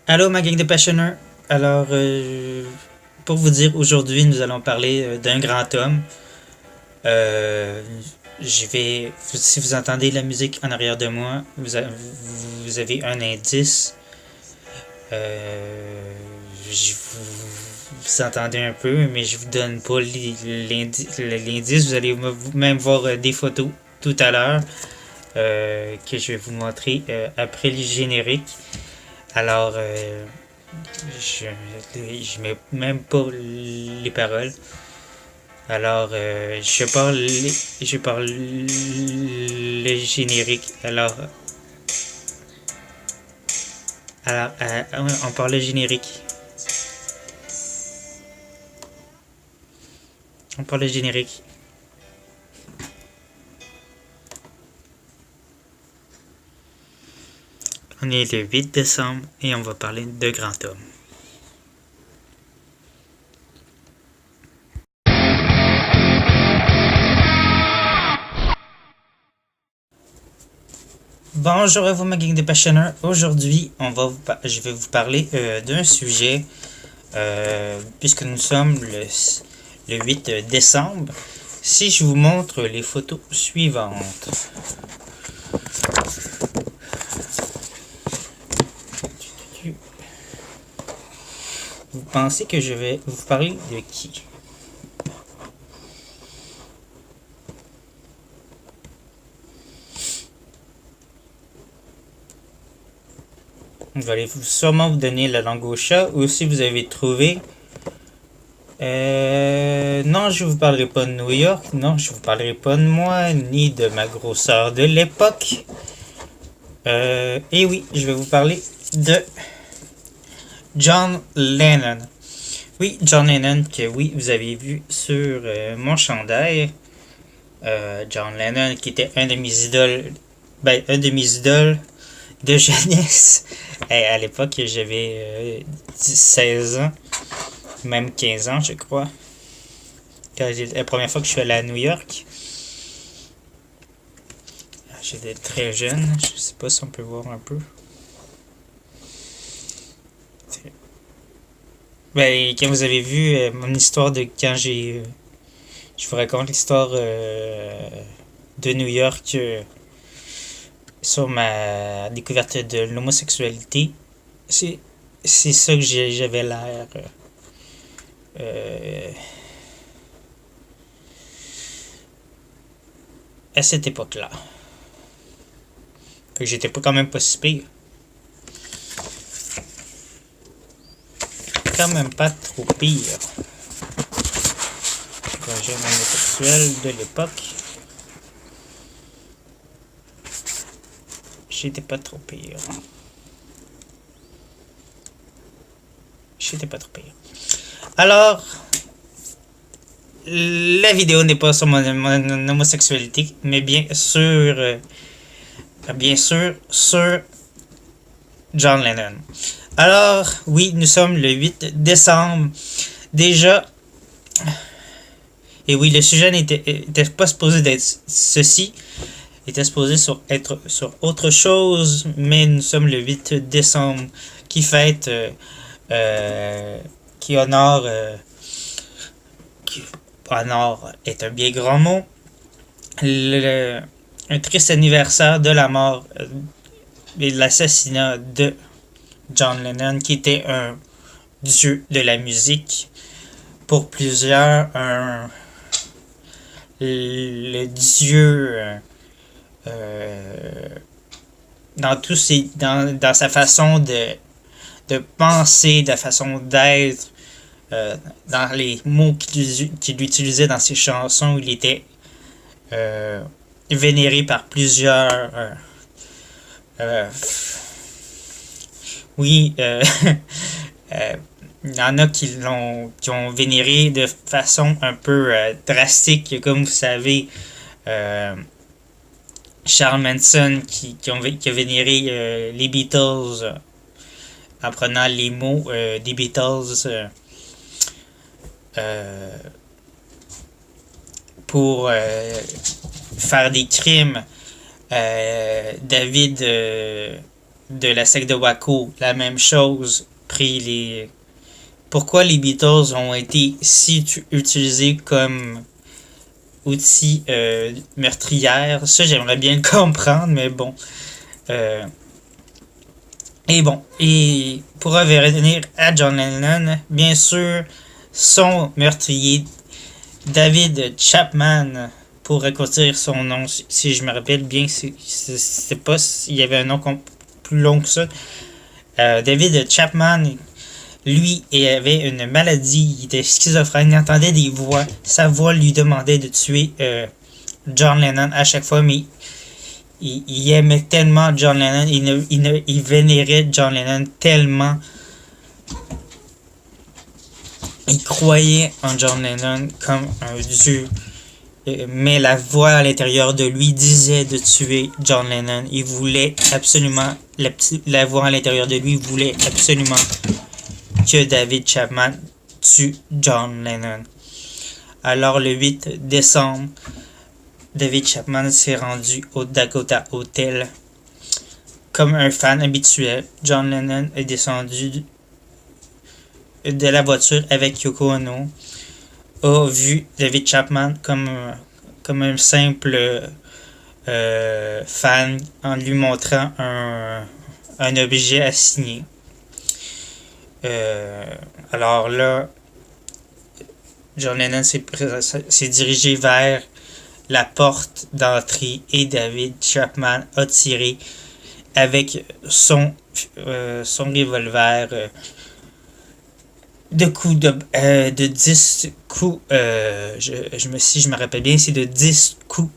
Allô ma gang de passionneurs. Alors, pour vous dire, aujourd'hui nous allons parler d'un grand homme. Euh, si vous entendez la musique en arrière de moi, vous avez un indice. Euh, vous entendez un peu, mais je vous donne pas l'indice. Vous allez même voir des photos tout à l'heure que je vais vous montrer après le générique. Alors, Je, je mets même pas les paroles. Alors, je parle le générique. On parle le générique. On parle le générique. On est le 8 décembre et on va parler de grand homme. Bonjour à vous ma gang de passionneurs. Aujourd'hui, je vais vous parler d'un sujet puisque nous sommes le 8 décembre. Si je vous montre les photos suivantes. Vous pensez que je vais vous parler de qui? Je vais sûrement vous donner la langue au chat, ou si vous avez trouvé. Non, je vous parlerai pas de New York, non, je vous parlerai pas de moi, ni de ma grosseur de l'époque. Et oui, je vais vous parler de John Lennon. Oui, John Lennon, que oui, vous avez vu sur mon chandail. John Lennon, qui était un de mes idoles, un de mes idoles de jeunesse. À l'époque, j'avais 16 ans, même 15 ans, je crois. La première fois que je suis allé à New York. J'étais très jeune, je sais pas si on peut voir un peu. Quand vous avez vu mon histoire de quand je vous raconte l'histoire de New York sur ma découverte de l'homosexualité. C'est, c'est ça que j'avais l'air. Euh, à cette époque-là. Fait que j'étais pas quand même pas si pire. Quand même pas trop pire. Quand jeune homosexuel de l'époque, j'étais pas trop pire. J'étais pas trop pire. Alors, la vidéo n'est pas sur mon homosexualité, mais bien sûr sur John Lennon. Alors, oui, nous sommes le 8 décembre. Déjà, et oui, le sujet n'était pas supposé d'être ceci, était supposé être sur autre chose, mais nous sommes le 8 décembre qui fête, qui honore, qui honore est un bien grand mot, un triste anniversaire de la mort et de l'assassinat de John Lennon, qui était un dieu de la musique. Pour plusieurs, le dieu dans sa façon de penser, de la façon d'être, dans les mots qu'il utilisait dans ses chansons. Il était vénéré par plusieurs. Oui, il y en a qui ont vénéré de façon un peu drastique, comme vous savez. Charles Manson qui a vénéré les Beatles en prenant les mots des Beatles pour faire des crimes. David de la secte de Waco, la même chose. Pourquoi les Beatles ont été si utilisés comme outils meurtrières, ça j'aimerais bien le comprendre, mais bon. Et pour revenir à John Lennon, bien sûr, son meurtrier, David Chapman, pour raccourcir son nom, si je me rappelle bien, c'est pas il y avait un nom plus long que ça. David Chapman, lui, il avait une maladie, il était schizophrène, il entendait des voix, sa voix lui demandait de tuer John Lennon à chaque fois, mais il aimait tellement John Lennon, il vénérait John Lennon tellement. Il croyait en John Lennon comme un dieu, mais la voix à l'intérieur de lui disait de tuer John Lennon. Il voulait absolument, la voix à l'intérieur de lui voulait absolument que David Chapman tue John Lennon. Alors le 8 décembre, David Chapman s'est rendu au Dakota Hotel. Comme un fan habituel, John Lennon est descendu de la voiture avec Yoko Ono, a vu David Chapman comme un simple fan en lui montrant un objet à signer. Alors là, John Lennon s'est dirigé vers la porte d'entrée et David Chapman a tiré avec son revolver de coups de 10 coups, si je me rappelle bien, c'est de 10 coups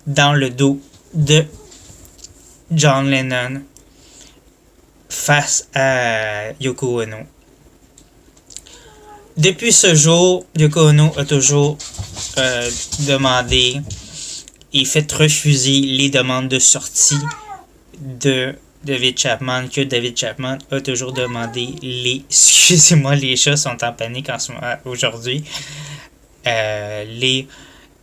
dans le dos de John Lennon face à Yoko Ono. Depuis ce jour, Yoko Ono a toujours demandé et fait refuser les demandes de sortie de David Chapman, que David Chapman a toujours demandé excusez-moi, les chats sont en panique en ce moment, aujourd'hui, les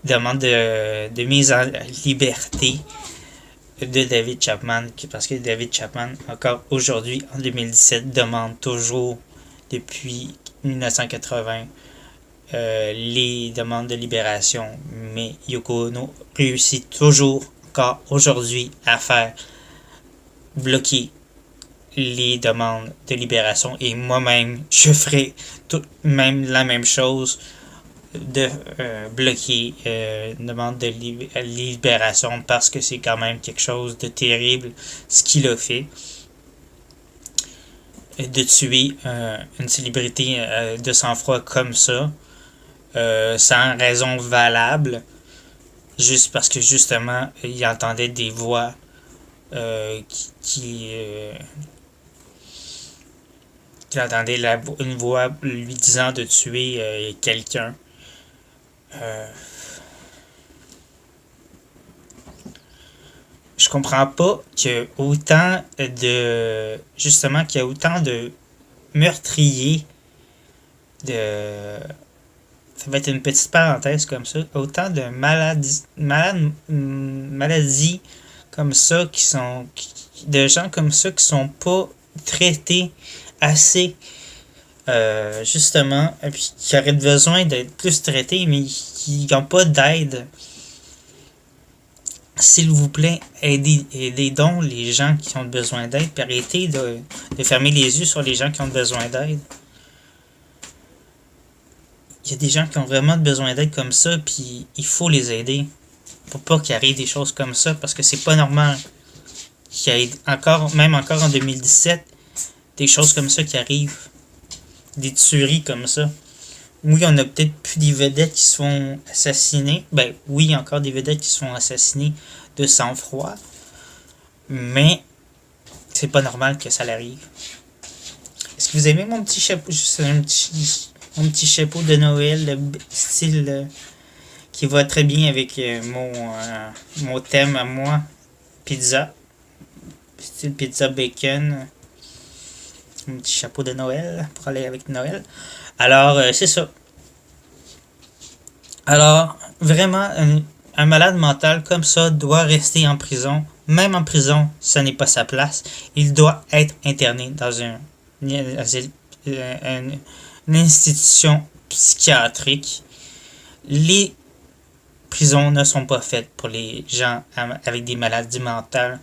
demandes de mise en liberté de David Chapman, parce que David Chapman, encore aujourd'hui, en 2017, demande toujours, depuis 1980, les demandes de libération, mais Yoko Ono réussit toujours, encore aujourd'hui, à faire bloquer les demandes de libération, et moi-même, je ferai même la même chose, de bloquer une demande de libération, parce que c'est quand même quelque chose de terrible ce qu'il a fait, de tuer une célébrité de sang-froid comme ça, sans raison valable, juste parce que justement il entendait des voix qu'il entendait une voix lui disant de tuer quelqu'un. Je comprends pas qu'il y a autant de meurtriers ça va être une petite parenthèse comme ça, autant de maladies comme ça de gens comme ça qui sont pas traités assez justement, et puis qui auraient besoin d'être plus traités, mais qui n'ont pas d'aide. S'il vous plaît, aidez donc les gens qui ont besoin d'aide, puis arrêtez de fermer les yeux sur les gens qui ont besoin d'aide. Il y a des gens qui ont vraiment besoin d'aide comme ça, puis il faut les aider pour pas qu'il arrive des choses comme ça, parce que c'est pas normal qu'il y ait encore en 2017 des choses comme ça qui arrivent, des tueries comme ça. Oui, on a peut-être plus des vedettes qui se font assassiner. Ben oui, il y a encore des vedettes qui se font assassiner de sang-froid. Mais c'est pas normal que ça l'arrive. Est-ce que vous aimez mon petit chapeau? Mon petit chapeau de Noël, le style qui va très bien avec mon thème à moi. Pizza. Style pizza bacon. Mon petit chapeau de Noël pour aller avec Noël. Alors, c'est ça. Alors, vraiment, un malade mental comme ça doit rester en prison Même en prison, ce n'est pas sa place. Il doit être interné dans une institution psychiatrique. Les prisons ne sont pas faites pour les gens avec des maladies mentales.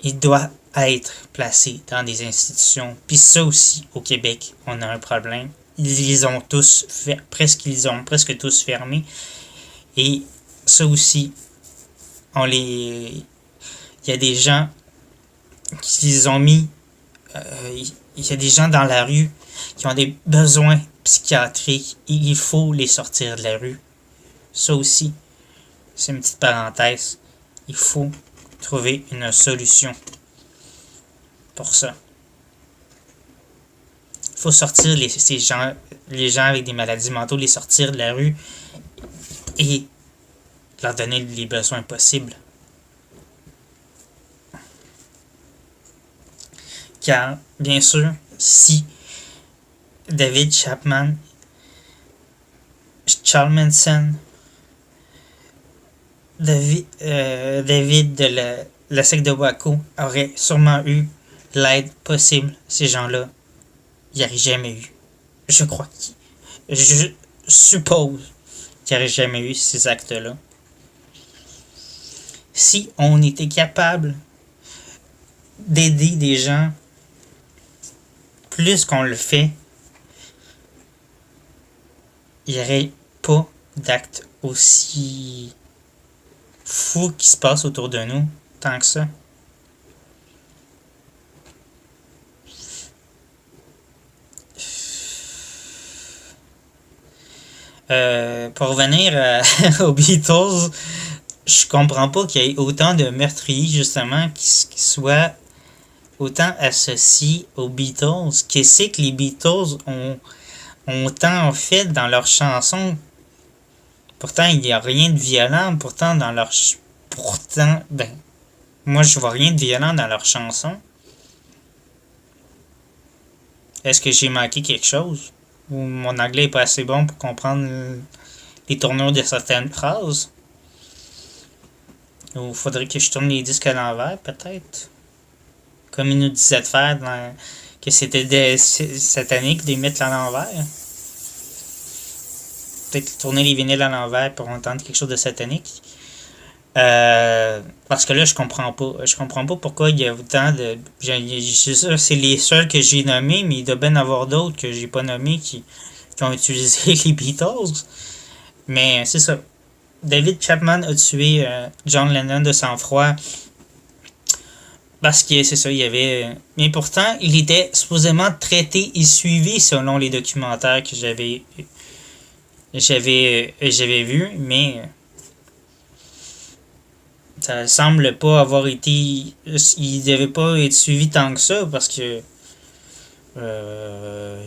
Il doit être placé dans des institutions. Puis ça aussi, au Québec, on a un problème. Ils ont presque tous fermé. Et ça aussi, il y a des gens qui les ont mis. Il y a des gens dans la rue qui ont des besoins psychiatriques et il faut les sortir de la rue. Ça aussi, c'est une petite parenthèse. Il faut trouver une solution pour ça. Il faut sortir les gens avec des maladies mentales, les sortir de la rue et leur donner les besoins possibles. Car, bien sûr, si David Chapman, Charmanson, David de la secte de Waco aurait sûrement eu l'aide possible, ces gens-là, il n'y aurait jamais eu. Je suppose qu'il n'y aurait jamais eu ces actes-là. Si on était capable d'aider des gens plus qu'on le fait, il n'y aurait pas d'actes aussi fous qui se passent autour de nous, tant que ça. Pour revenir aux Beatles, je comprends pas qu'il y ait autant de meurtriers, justement, qui soient autant associés aux Beatles. Qu'est-ce que les Beatles ont tant fait dans leurs chansons? Pourtant, il n'y a rien de violent. Pourtant, moi, je vois rien de violent dans leurs chansons. Est-ce que j'ai manqué quelque chose? Ou mon anglais est pas assez bon pour comprendre les tournures de certaines phrases? Ou faudrait que je tourne les disques à l'envers, peut-être? Comme il nous disait de faire, que c'était satanique de les mettre à l'envers. Peut-être tourner les vinyles à l'envers pour entendre quelque chose de satanique. Parce que là, je comprends pas. Je comprends pas pourquoi il y a autant de... C'est les seuls que j'ai nommés, mais il doit bien y avoir d'autres que j'ai pas nommés qui ont utilisé les Beatles. Mais c'est ça. David Chapman a tué John Lennon de sang-froid. Parce que c'est ça, il y avait... Mais pourtant, il était supposément traité et suivi selon les documentaires que j'avais vus, mais ça semble pas avoir été... Il devait pas être suivi tant que ça, parce que...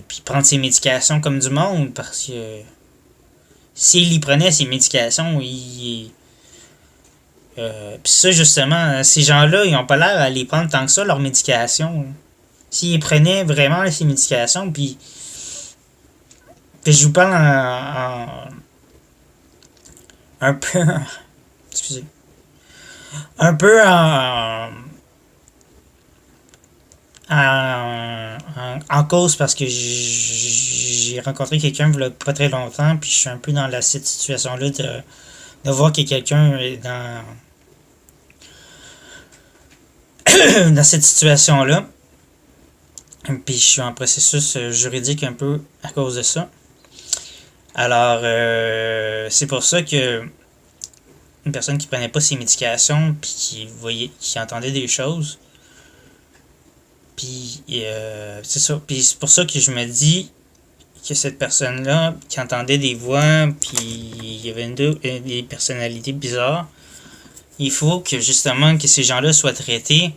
puis prendre ses médications comme du monde, parce que... S'il y prenait ses médications, puis ça, justement, ces gens-là, ils ont pas l'air à les prendre tant que ça, leurs médications. S'ils prenaient vraiment ces médications, puis je vous parle un peu... excusez. Un peu en cause, parce que j'ai rencontré quelqu'un il y a pas très longtemps, puis je suis un peu dans cette situation-là de voir que quelqu'un est dans cette situation-là. Puis je suis en processus juridique un peu à cause de ça. Alors, c'est pour ça que une personne qui prenait pas ses médications, puis qui entendait des choses, puis c'est ça. Puis c'est pour ça que je me dis que cette personne-là, qui entendait des voix, puis il y avait des personnalités bizarres, il faut que justement que ces gens-là soient traités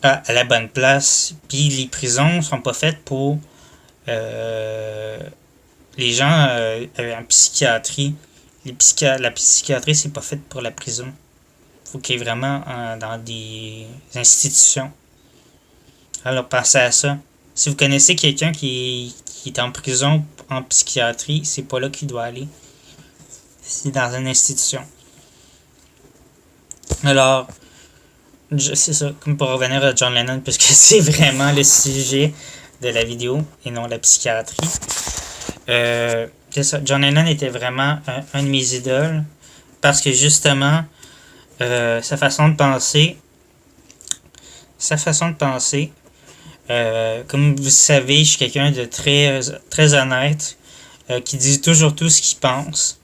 à la bonne place. Puis les prisons sont pas faites pour les gens en psychiatrie. La psychiatrie, c'est pas faite pour la prison. Faut qu'il y ait vraiment dans des institutions. Alors pensez à ça. Si vous connaissez quelqu'un qui est en prison en psychiatrie, c'est pas là qu'il doit aller. C'est dans une institution. Alors, c'est ça, comme pour revenir à John Lennon, puisque c'est vraiment le sujet de la vidéo et non la psychiatrie. C'est ça, John Lennon était vraiment un de mes idoles parce que justement, sa façon de penser, comme vous savez, je suis quelqu'un de très honnête, qui dit toujours tout ce qu'il pense.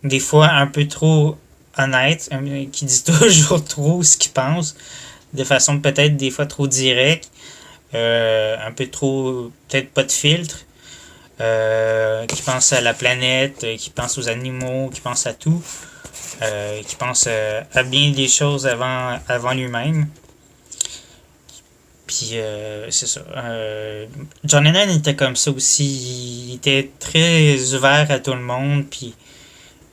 Des fois un peu trop honnête, qui dit toujours trop ce qu'il pense, de façon peut-être des fois trop directe, un peu trop, peut-être pas de filtre, qui pense à la planète, qui pense aux animaux, qui pense à tout, qui pense à bien des choses avant lui-même. Puis c'est ça. John Lennon était comme ça aussi. Il était très ouvert à tout le monde. Puis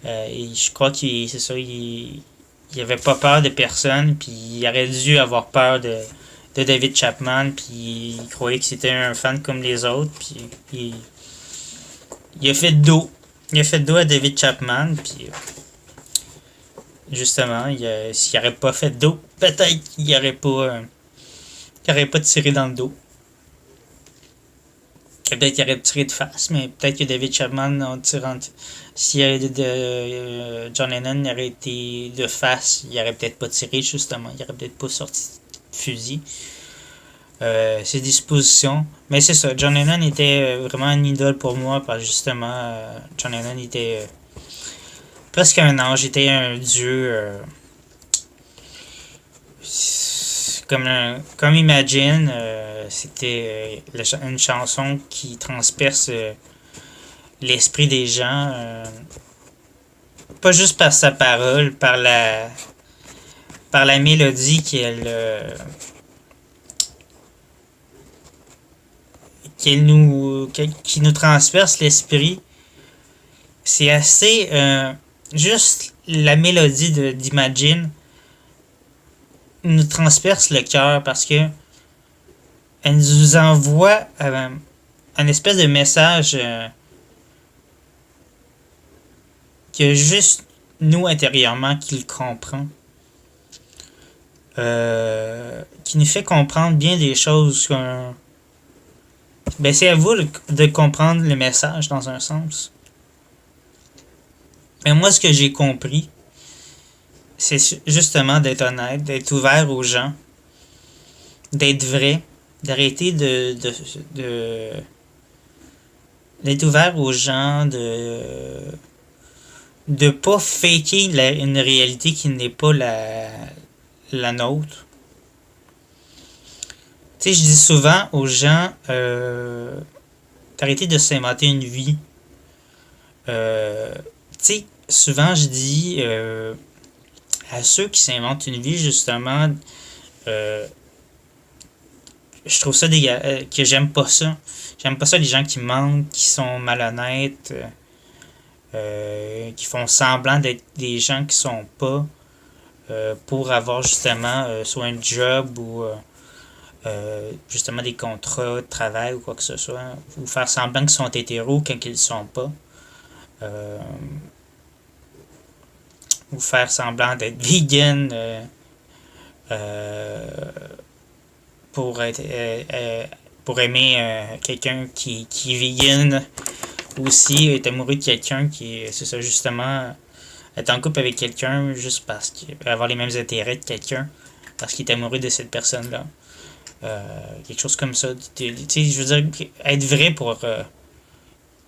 je crois qu'il c'est ça. Il avait pas peur de personne. Puis il aurait dû avoir peur de David Chapman. Puis il croyait que c'était un fan comme les autres. Puis il a fait dos. Il a fait dos à David Chapman. Puis justement, s'il n'aurait pas fait dos, peut-être qu'il n'aurait pas. Qu'il n'aurait pas tiré dans le dos. Peut-être qu'il aurait tiré de face, mais peut-être que David Chapman, en tirant. Si John Lennon aurait été de face, il aurait peut-être pas tiré, justement. Il aurait peut-être pas sorti de fusil. Ses dispositions. Mais c'est ça, John Lennon était vraiment une idole pour moi, parce que justement, John Lennon était presque un ange, était un dieu. Comme Imagine, c'était une chanson qui transperce l'esprit des gens, pas juste par sa parole, par la mélodie qui nous transperce l'esprit. C'est assez juste la mélodie d'Imagine nous transperce le cœur parce que elle nous envoie un espèce de message que juste nous intérieurement qui le comprend, qui nous fait comprendre bien des choses. Ben c'est à vous de comprendre le message dans un sens. Mais moi, ce que j'ai compris, c'est justement d'être honnête, d'être ouvert aux gens, d'être vrai, d'arrêter d'être ouvert aux gens, de pas faker une réalité qui n'est pas la nôtre. Tu sais, je dis souvent aux gens, d'arrêter de s'inventer une vie. Tu sais, souvent je dis à ceux qui s'inventent une vie, justement, je trouve ça que j'aime pas ça. J'aime pas ça les gens qui mentent, qui sont malhonnêtes, qui font semblant d'être des gens qui sont pas, pour avoir justement soit un job ou justement des contrats de travail ou quoi que ce soit, ou faire semblant qu'ils sont hétéros quand ils ne sont pas. Ou faire semblant d'être vegan pour aimer quelqu'un qui est vegan aussi, est amoureux de quelqu'un c'est ça justement, être en couple avec quelqu'un juste parce qu'il avoir les mêmes intérêts de quelqu'un parce qu'il est amoureux de cette personne là, quelque chose comme ça. Tu sais, je veux dire, être vrai pour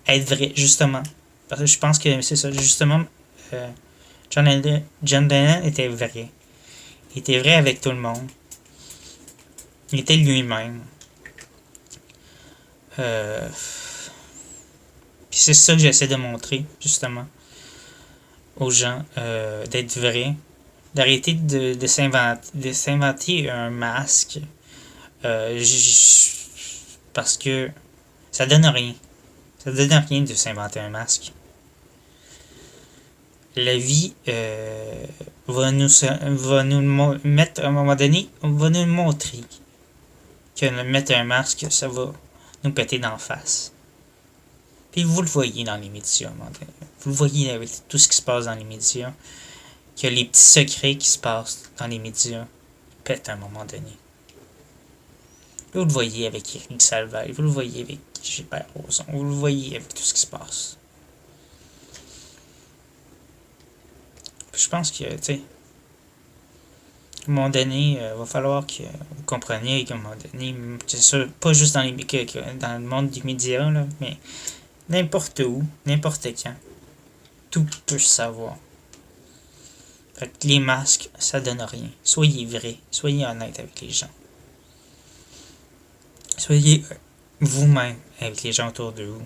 être vrai justement, parce que je pense que c'est ça justement. John Lennon était vrai. Il était vrai avec tout le monde. Il était lui-même. Puis c'est ça que j'essaie de montrer, justement, aux gens, d'être vrai, d'arrêter de s'inventer un masque, parce que ça donne rien. Ça donne rien de s'inventer un masque. La vie va nous mettre à un moment donné, va nous montrer que mettre un masque, ça va nous péter d'en face. Puis vous le voyez dans les médias, vous le voyez avec tout ce qui se passe dans les médias. que les petits secrets qui se passent dans les médias pètent à un moment donné. Vous le voyez avec Éric Salvaille, vous le voyez avec Gilbert Rozon, vous le voyez avec tout ce qui se passe. Je pense que, tu sais, à un moment donné, il va falloir que vous compreniez qu'à un moment donné, c'est sûr, pas juste dans le monde des médias, là, mais n'importe où, n'importe quand, tout peut se savoir. Fait que les masques, ça donne rien. Soyez vrai, soyez honnête avec les gens. Soyez vous-même avec les gens autour de vous.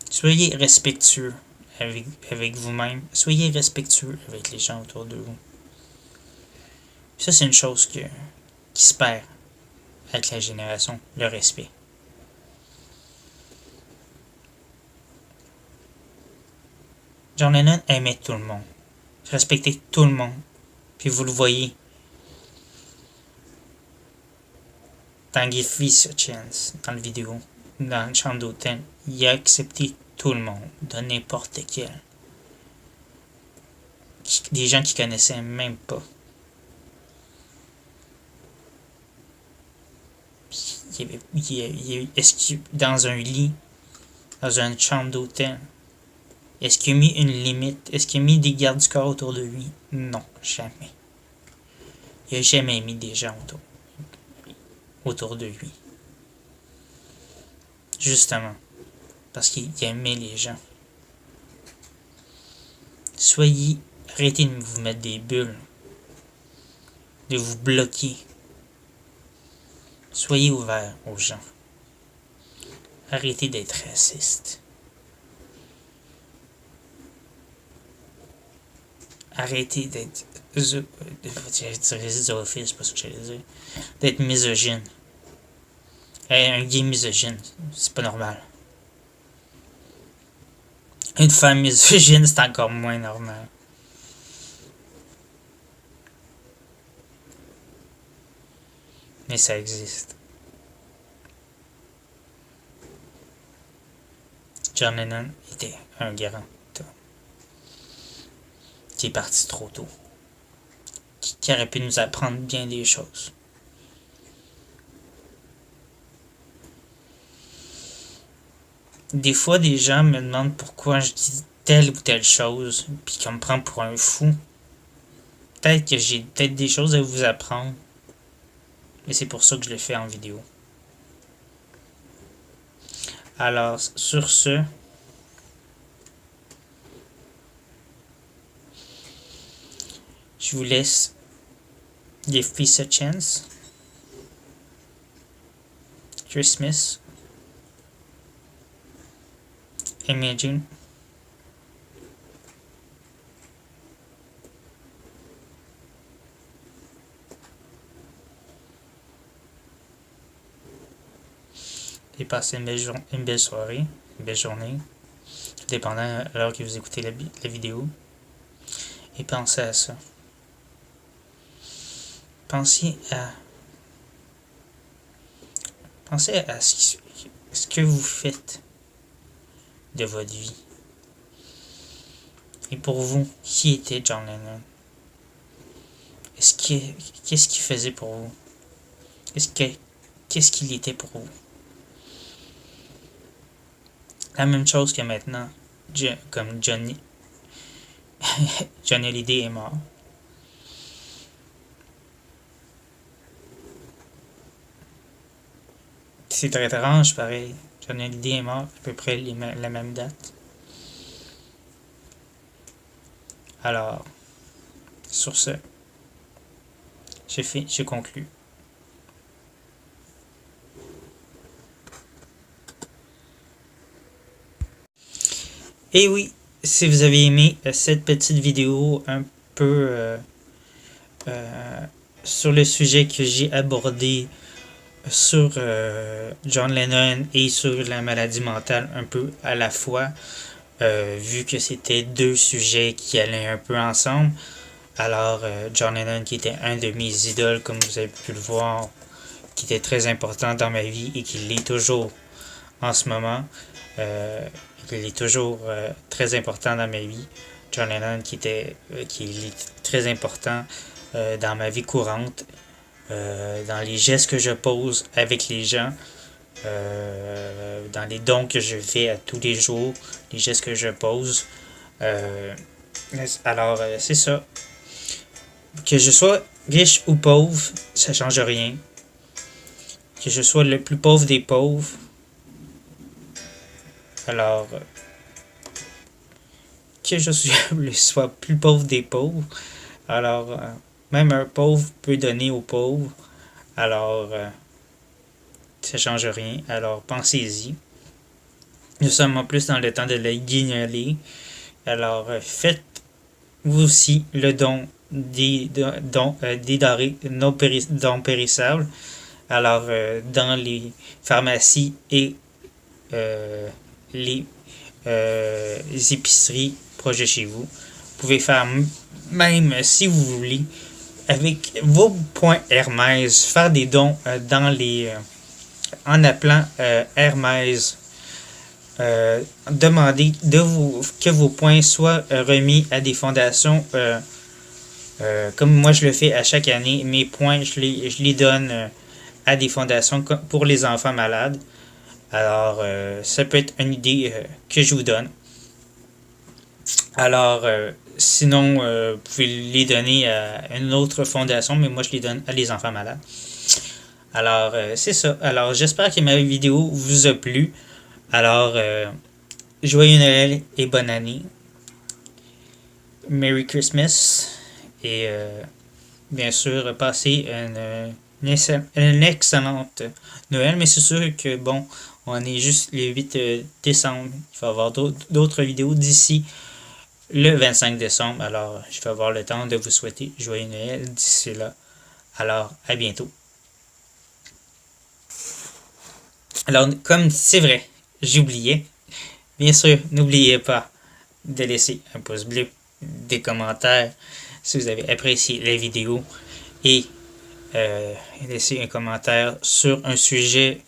Soyez respectueux avec vous-même. Soyez respectueux avec les gens autour de vous. Ça, c'est une chose qui se perd avec la génération, le respect. John Lennon aimait tout le monde. Respectait tout le monde. Puis vous le voyez dans Give Us a Chance, dans la vidéo, dans la chambre d'hôtel. Il a accepté tout le monde, de n'importe quel. Des gens qu'il connaissait même pas. Est-ce que dans un lit, dans une chambre d'hôtel, est-ce qu'il a mis une limite? Est-ce qu'il a mis des gardes du corps autour de lui? Non, jamais. Il n'a jamais mis des gens autour de lui. Justement, parce qu'il aimait les gens. Arrêtez de vous mettre des bulles, de vous bloquer. Soyez ouverts aux gens. Arrêtez d'être raciste. Arrêtez d'être zoophile, c'est pas ce que j'allais dire. D'être misogyne. Un gay misogyne, c'est pas normal. Une femme misogyne, c'est encore moins normal. Mais ça existe. John Lennon était un grand homme qui est parti trop tôt. Qui aurait pu nous apprendre bien des choses. Des fois, des gens me demandent pourquoi je dis telle ou telle chose, puis qu'on me prend pour un fou. Peut-être que j'ai des choses à vous apprendre, mais c'est pour ça que je le fais en vidéo. Alors, sur ce, je vous laisse Give Peace a Chance, Christmas, Imagine, et passez une belle soirée, une belle journée, dépendant de l'heure que vous écoutez la vidéo. Et pensez à ça. Pensez à ce que vous faites de votre vie. Et pour vous, qui était John Lennon? Qu'est-ce qu'il faisait pour vous? Qu'est-ce qu'il était pour vous? La même chose que maintenant, comme Johnny Hallyday est mort. C'est très étrange, pareil. Johnny Hallyday est mort à peu près la même date. Alors, sur ce, j'ai conclu. Et oui, si vous avez aimé cette petite vidéo un peu sur le sujet que j'ai abordé sur John Lennon et sur la maladie mentale un peu à la fois, vu que c'était deux sujets qui allaient un peu ensemble. Alors John Lennon, qui était un de mes idoles, comme vous avez pu le voir, qui était très important dans ma vie et qui l'est toujours en ce moment, il est toujours très important dans ma vie. John Lennon qui est très important dans ma vie courante, dans les gestes que je pose avec les gens, dans les dons que je fais à tous les jours, les gestes que je pose. Alors, c'est ça. Que je sois riche ou pauvre, ça change rien. Que je sois le plus pauvre des pauvres. Alors, que je sois plus pauvre des pauvres. Alors, même un pauvre peut donner aux pauvres. Alors, ça change rien. Alors, pensez-y. Nous sommes en plus dans le temps de la guignoler. Alors, faites vous aussi le don des denrées non périssables. Alors, dans les pharmacies et les épiceries proches de chez vous. Vous pouvez faire, même si vous voulez, avec vos points Hermès, faire des dons dans les en appelant Hermès. Demandez que vos points soient remis à des fondations comme moi je le fais à chaque année. Mes points, je les donne à des fondations pour les enfants malades. Alors, ça peut être une idée que je vous donne. Alors, sinon, vous pouvez les donner à une autre fondation, mais moi, je les donne à les enfants malades. Alors, c'est ça. Alors, j'espère que ma vidéo vous a plu. Alors, joyeux Noël et bonne année. Merry Christmas. Et, bien sûr, passez une excellente Noël. Mais c'est sûr que, bon, on est juste le 8 décembre. Il va y avoir d'autres vidéos d'ici le 25 décembre. Alors, je vais avoir le temps de vous souhaiter joyeux Noël d'ici là. Alors, à bientôt. Alors, comme c'est vrai, j'oubliais. Bien sûr, n'oubliez pas de laisser un pouce bleu, des commentaires si vous avez apprécié la vidéo et laisser un commentaire sur un sujet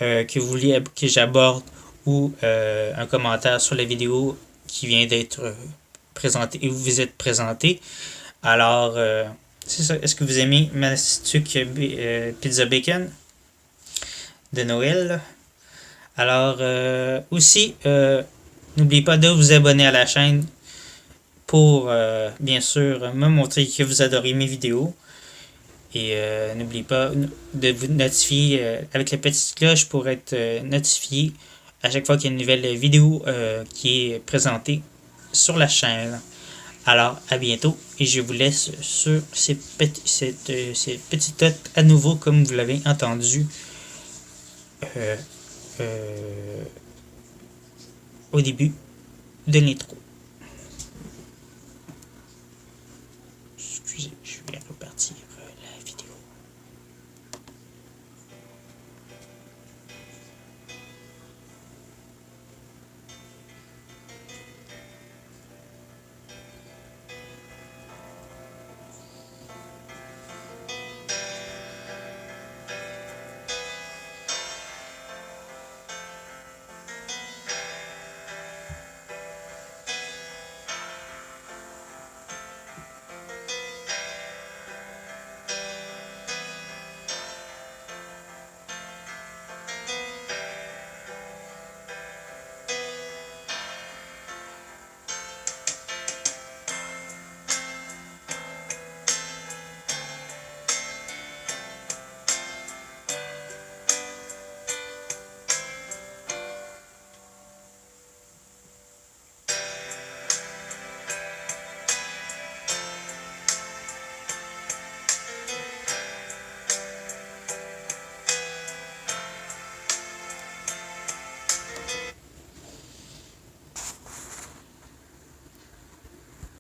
que vous voulez que j'aborde ou un commentaire sur la vidéo qui vient d'être présentée et vous êtes présenté. Alors, c'est ça. Est-ce que vous aimez ma stuc pizza bacon de Noël? Alors, aussi, n'oubliez pas de vous abonner à la chaîne pour, bien sûr, me montrer que vous adorez mes vidéos. Et n'oubliez pas de vous notifier avec la petite cloche pour être notifié à chaque fois qu'il y a une nouvelle vidéo qui est présentée sur la chaîne. Alors, à bientôt et je vous laisse sur ces petites notes à nouveau comme vous l'avez entendu au début de l'intro.